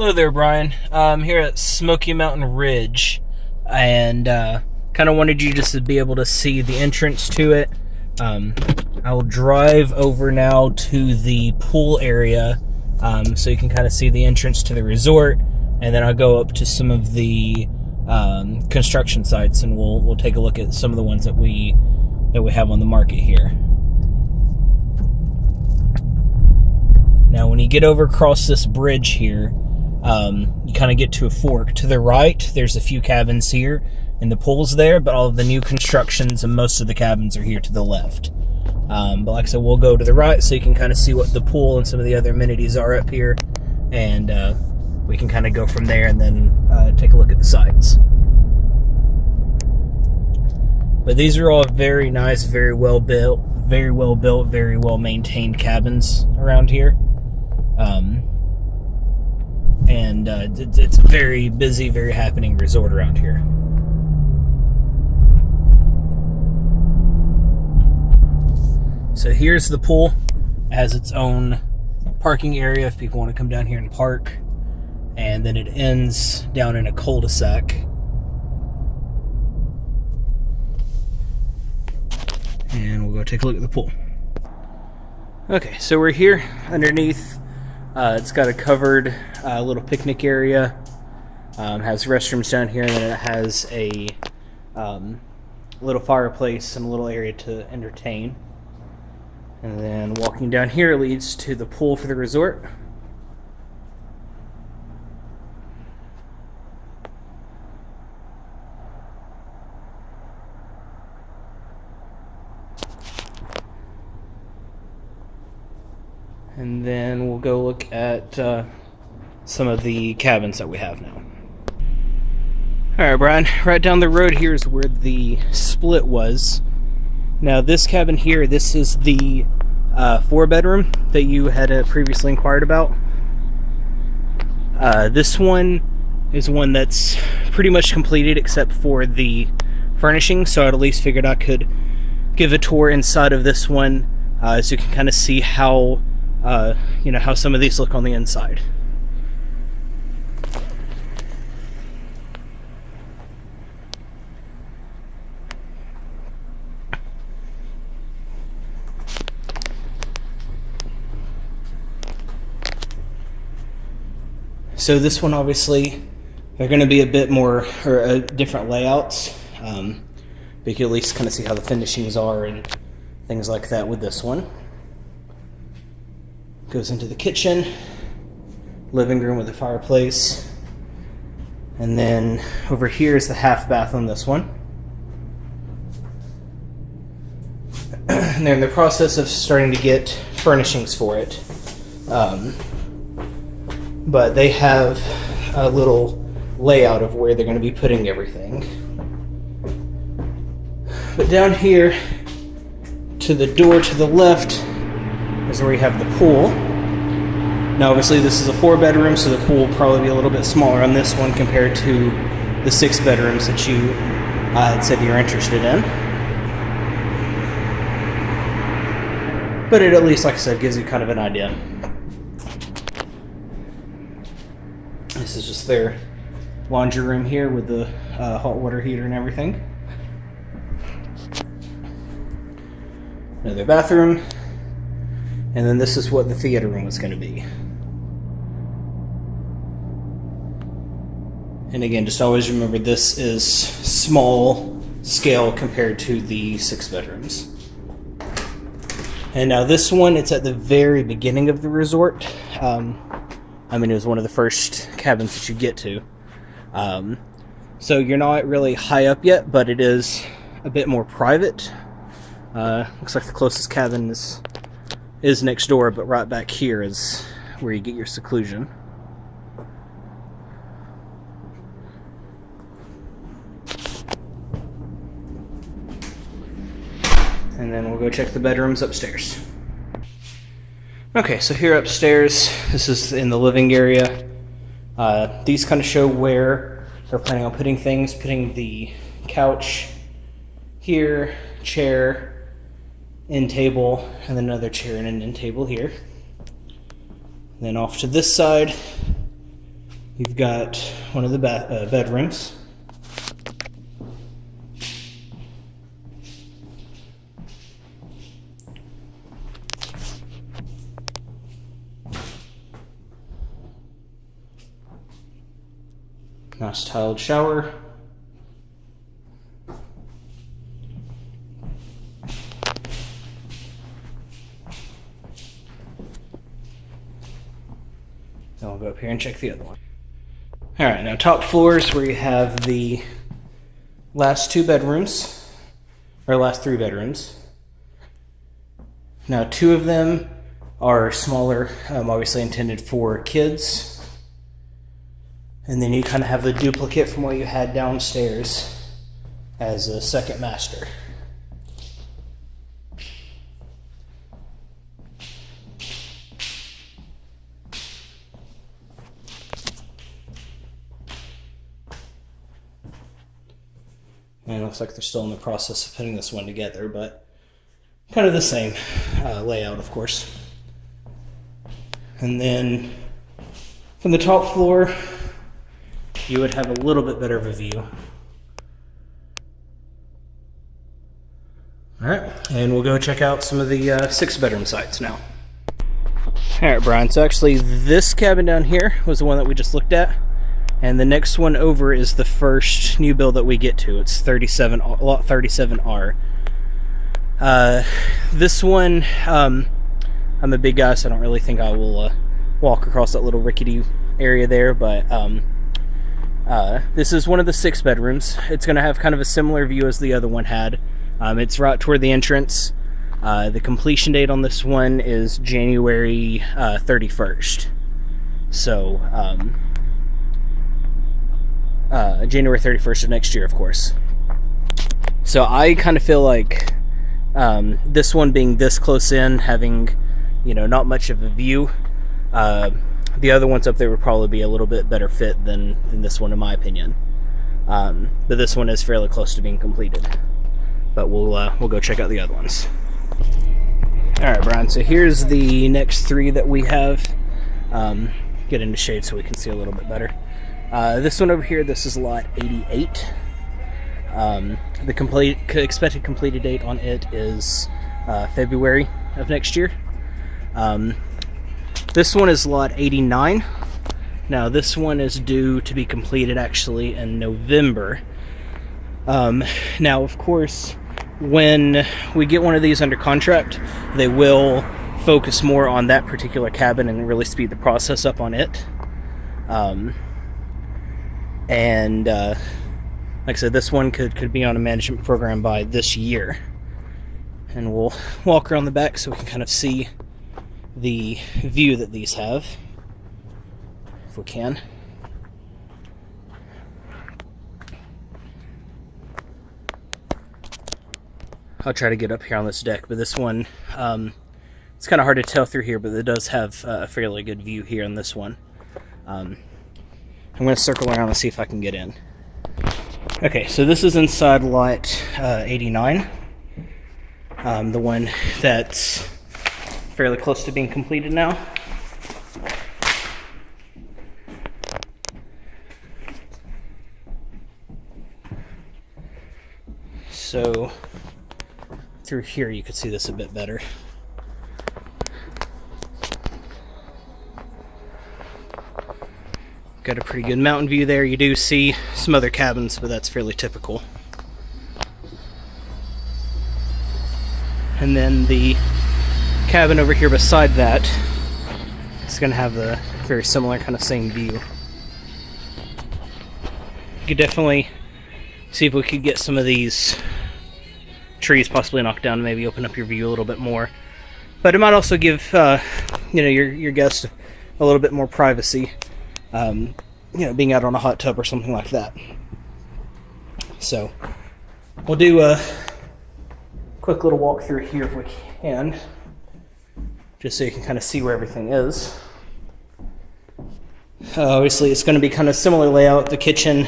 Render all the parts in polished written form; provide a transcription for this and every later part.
Hello there, Brian. I'm here at Smoky Mountain Ridge, and kind of wanted you just to be able to see the entrance to it. I will drive over now to the pool area, so you can kind of see the entrance to the resort, and then I'll go up to some of the construction sites, and we'll take a look at some of the ones that we have on the market here. Now, when you get over across this bridge here, you kind of get to a fork. To the right, there's a few cabins here, and the pool's there, but all of the new constructions and most of the cabins are here to the left. But like I said, we'll go to the right so you can kind of see what the pool and some of the other amenities are up here, and we can kind of go from there and then take a look at the sites. But these are all very nice, very well built, very well maintained cabins around here. And it's a very busy, very happening resort around here. So here's the pool. It has its own parking area if people want to come down here and park. And then it ends down in a cul-de-sac. And we'll go take a look at the pool. Okay, so we're here underneath. It's got a covered little picnic area. Has restrooms down here, and then it has a little fireplace and a little area to entertain. And then walking down here leads to the pool for the resort. And then we'll go look at some of the cabins that we have now. Alright, Brian, right down the road here is where the split was. Now this cabin here, this is the 4-bedroom that you had previously inquired about. This one is one that's pretty much completed except for the furnishing, so I'd at least figured I could give a tour inside of this one so you can kind of see how how some of these look on the inside. So this one, obviously, they're going to be a bit more, or different layouts. But you can at least kind of see how the finishings are and things like that with this one. Goes into the kitchen, living room with a fireplace, and then over here is the half bath on this one. And they're in the process of starting to get furnishings for it, but they have a little layout of where they're going to be putting everything. But down here to the door to the left is where you have the pool. Now obviously this is a 4-bedroom, so the pool will probably be a little bit smaller on this one compared to the 6 bedrooms that you had said you're interested in. But it at least, like I said, gives you kind of an idea. This is just their laundry room here with the hot water heater and everything. Another bathroom. And then this is what the theater room was going to be. And again, just always remember this is small scale compared to the 6 bedrooms. And now this one, it's at the very beginning of the resort. It was one of the first cabins that you get to. So you're not really high up yet, but it is a bit more private. Looks like the closest cabin is next door, but right back here is where you get your seclusion. And then we'll go check the bedrooms upstairs. Okay, so here upstairs, this is in the living area. These kind of show where they're planning on putting things, putting the couch here, chair, end table, and then another chair and an end table here. And then off to this side You've got one of the bedrooms. Nice tiled shower. Then we'll go up here and check the other one. All right, now top floor is where you have the last 2 bedrooms, or last 3 bedrooms. Now 2 of them are smaller, obviously intended for kids. And then you kind of have the duplicate from what you had downstairs as a second master. And it looks like they're still in the process of putting this one together, but kind of the same layout, of course. And then from the top floor, you would have a little bit better of a view. All right, and we'll go check out some of the 6-bedroom sites now. All right, Brian, so actually this cabin down here was the one that we just looked at, and the next one over is the first new build that we get to. It's lot 37R. This one, I'm a big guy, so I don't really think I will walk across that little rickety area there, but this is one of the 6 bedrooms. It's going to have kind of a similar view as the other one had. It's right toward the entrance. The completion date on this one is January 31st. So, January 31st of next year, of course. So I kind of feel like this one being this close in, having, not much of a view, the other ones up there would probably be a little bit better fit than this one, in my opinion. But this one is fairly close to being completed. But we'll go check out the other ones. All right, Brian. So here's the next 3 that we have. Get into shade so we can see a little bit better. This one over here, this is lot 88. The expected completed date on it is February of next year. This one is lot 89. Now this one is due to be completed actually in November. Now of course, when we get one of these under contract, they will focus more on that particular cabin and really speed the process up on it. Like I said, this one could be on a management program by this year. And we'll walk around the back so we can kind of see the view that these have, if we can. I'll try to get up here on this deck, but this one, it's kind of hard to tell through here, but it does have a fairly good view here on this one. I'm going to circle around and see if I can get in. Okay, so this is inside lot 89, the one that's fairly close to being completed now. So through here you could see this a bit better. Got a pretty good mountain view there. You do see some other cabins, but that's fairly typical. And then the cabin over here beside that is going to have a very similar kind of same view. You could definitely see if we could get some of these trees possibly knocked down and maybe open up your view a little bit more. But it might also give your guests a little bit more privacy. Being out on a hot tub or something like that. So we'll do a quick little walk through here if we can, just so you can kind of see where everything is. Obviously it's going to be kind of similar layout, the kitchen,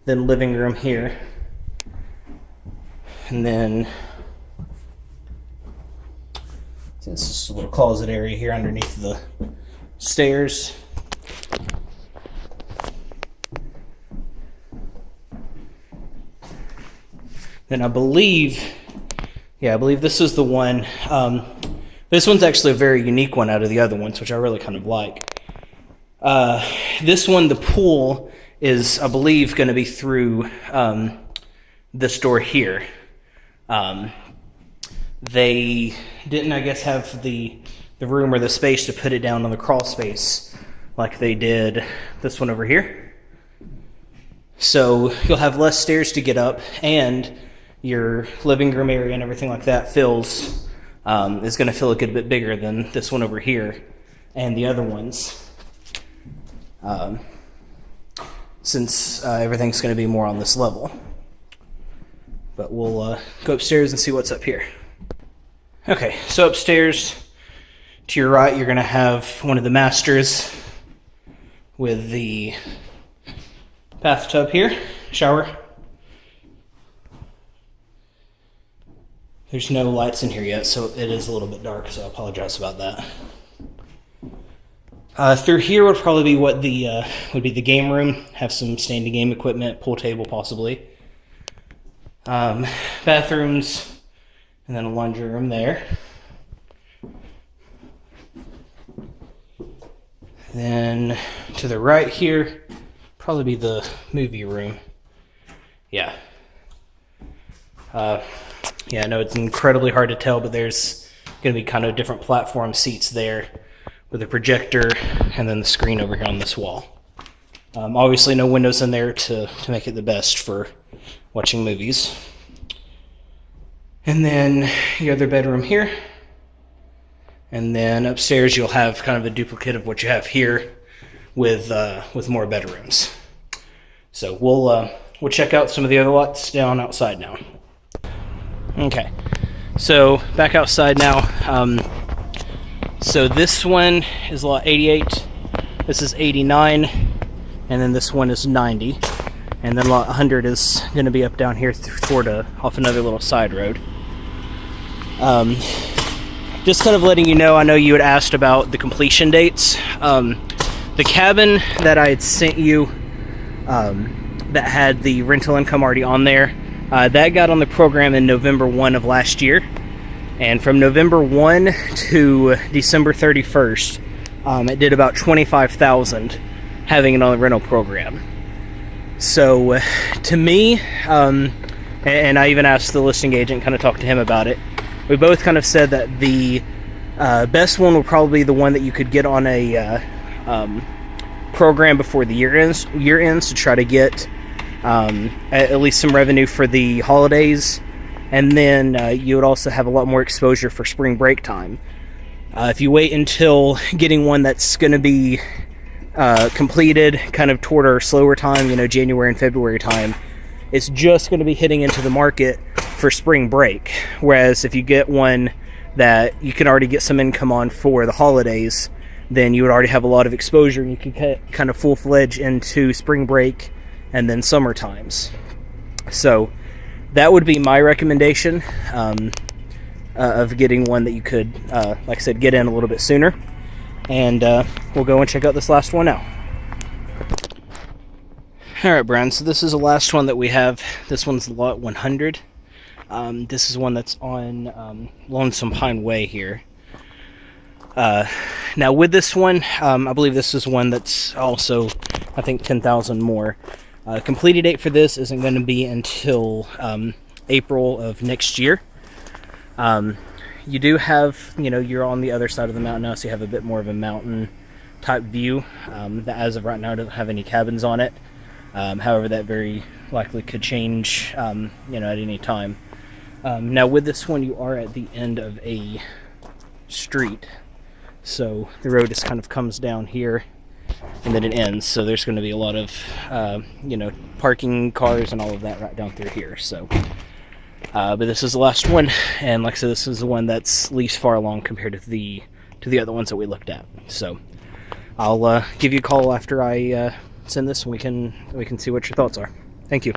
then living room here, and then this is a little closet area here underneath the stairs. Then I believe this is the one. This one's actually a very unique one out of the other ones, which I really kind of like. This one, the pool is, I believe, going to be through this door here. They didn't, I guess, have the room or the space to put it down on the crawl space like they did this one over here. So you'll have less stairs to get up, and your living room area and everything like that is going to feel a good bit bigger than this one over here and the other ones. Since everything's going to be more on this level. But we'll go upstairs and see what's up here. Okay, so upstairs to your right, you're going to have one of the masters with the bathtub here, shower. There's no lights in here yet, so it is a little bit dark, so I apologize about that. Through here would probably be what would be the game room. Have some standing game equipment, pool table possibly. Bathrooms, and then a laundry room there. Then to the right here, probably be the movie room. Yeah. Yeah, I know it's incredibly hard to tell, but there's going to be kind of different platform seats there with a projector and then the screen over here on this wall. Obviously no windows in there to make it the best for watching movies. And then your other bedroom here. And then upstairs you'll have kind of a duplicate of what you have here with more bedrooms. So we'll check out some of the other lots down outside now. Okay, so back outside now. So this one is lot 88, this is 89, and then this one is 90. And then lot 100 is going to be up down here off another little side road. Just kind of letting you know, I know you had asked about the completion dates. The cabin that I had sent you that had the rental income already on there, that got on the program in November 1 of last year. And from November 1 to December 31st, it did about $25,000 having it on the rental program. So to me, and I even asked the listing agent, kind of talked to him about it, we both kind of said that the best one would probably be the one that you could get on a program before the year ends to try to get at least some revenue for the holidays. And then you would also have a lot more exposure for spring break time. If you wait until getting one that's going to be completed kind of toward our slower time, January and February time, it's just going to be hitting into the market for spring break. Whereas if you get one that you can already get some income on for the holidays, then you would already have a lot of exposure and you can get kind of full-fledged into spring break and then summer times. So that would be my recommendation of getting one that you could, like I said, get in a little bit sooner. And we'll go and check out this last one now. Alright, Brian, so this is the last one that we have. This one's lot 100. This is one that's on Lonesome Pine Way here. Now with this one, I believe this is one that's also, I think, $10,000 more. Completed date for this isn't going to be until April of next year. You do have, you're on the other side of the mountain now, so you have a bit more of a mountain type view that as of right now doesn't have any cabins on it. However, that very likely could change, at any time. Now with this one, you are at the end of a street, so the road just kind of comes down here and then it ends, so there's going to be a lot of parking cars and all of that right down through here. So but this is the last one, and like I said, this is the one that's least far along compared to the other ones that we looked at. So I'll give you a call after I send this, and we can see what your thoughts are. Thank you.